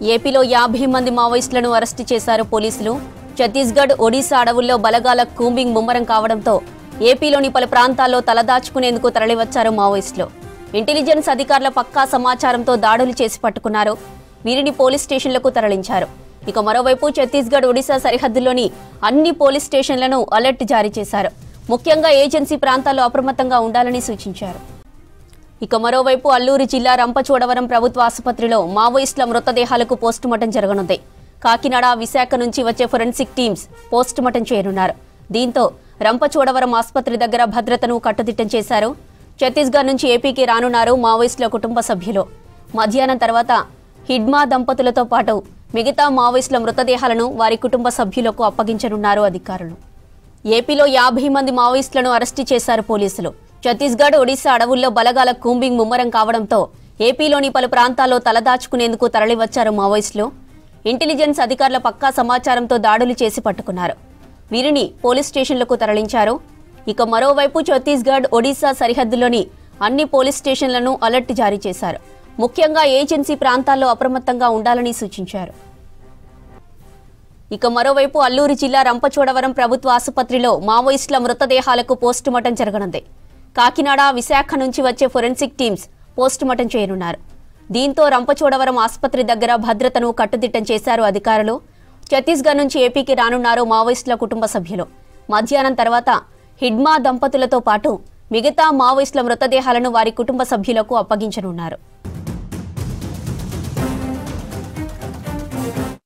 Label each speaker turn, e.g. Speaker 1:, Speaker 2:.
Speaker 1: ఏపీలో 50 మంది మావోయిస్టులను అరెస్టు చేశారు పోలీసులు. ఛత్తీస్గఢ్, ఒడిశా అడవుల్లో బలగాల కూంబింగ్ ముమ్మరం కావడంతో ఏపీలోని పలు ప్రాంతాల్లో తలదాచుకునేందుకు తరలివచ్చారు మావోయిస్టులు. ఇంటెలిజెన్స్ అధికారుల పక్కా సమాచారంతో దాడులు చేసి పట్టుకున్నారు. వీరిని పోలీస్ స్టేషన్లకు తరలించారు. ఇక మరోవైపు ఛత్తీస్గఢ్, ఒడిశా సరిహద్దుల్లోని అన్ని పోలీస్ స్టేషన్లను అలర్ట్ జారీ చేశారు. ముఖ్యంగా ఏజెన్సీ ప్రాంతాల్లో అప్రమత్తంగా ఉండాలని సూచించారు. ఇక మరోవైపు అల్లూరు జిల్లా రంపచోడవరం ప్రభుత్వ ఆసుపత్రిలో మావోయిస్టుల మృతదేహాలకు పోస్టుమార్టం జరగనుంది. కాకినాడ, విశాఖ నుంచి వచ్చే ఫోరెన్సిక్ టీమ్స్ పోస్టుమార్టం చేయనున్నారు. దీంతో రంపచోడవరం ఆసుపత్రి దగ్గర భద్రతను కట్టుదిట్టం చేశారు. ఛత్తీస్గఢ్ నుంచి ఏపీకి రానున్నారు మావోయిస్టుల కుటుంబ సభ్యులు. మధ్యాహ్నం తర్వాత హిడ్మా దంపతులతో పాటు మిగతా మావోయిస్టుల మృతదేహాలను వారి కుటుంబ సభ్యులకు అప్పగించనున్నారు అధికారులు. ఏపీలో 50 మంది మావోయిస్టులను అరెస్టు చేశారు పోలీసులు. ఛత్తీస్గఢ్, ఒడిశా అడవుల్లో బలగాల కూంబింగ్ ముమ్మరం కావడంతో ఏపీలోని పలు ప్రాంతాల్లో తలదాచుకునేందుకు తరలివచ్చారు మావోయిస్టులు. ఇంటెలిజెన్స్ అధికారుల పక్కా సమాచారంతో దాడులు చేసి పట్టుకున్నారు. వీరిని పోలీస్ స్టేషన్లకు తరలించారు. ఇక మరోవైపు ఛత్తీస్గఢ్, ఒడిశా సరిహద్దులోని అన్ని పోలీస్ స్టేషన్లను అలర్ట్ జారీ చేశారు. ముఖ్యంగా ఏజెన్సీ ప్రాంతాల్లో అప్రమత్తంగా ఉండాలని సూచించారు. ఇక మరోవైపు అల్లూరు జిల్లా రంపచోడవరం ప్రభుత్వ ఆసుపత్రిలో మావోయిస్టుల మృతదేహాలకు పోస్టుమార్టం జరగనుంది. కాకినాడ, విశాఖ నుంచి వచ్చే ఫోరెన్సిక్ టీమ్స్ పోస్టుమార్టం చేయనున్నారు. దీంతో రంపచోడవరం ఆసుపత్రి దగ్గర భద్రతను కట్టుదిట్టం చేశారు అధికారులు. ఛత్తీస్గఢ్ నుంచి ఏపీకి రానున్నారు మావోయిస్టుల కుటుంబ సభ్యులు. మధ్యాహ్నం తర్వాత హిడ్మా దంపతులతో పాటు మిగతా మావోయిస్టుల మృతదేహాలను వారి కుటుంబ సభ్యులకు అప్పగించనున్నారు.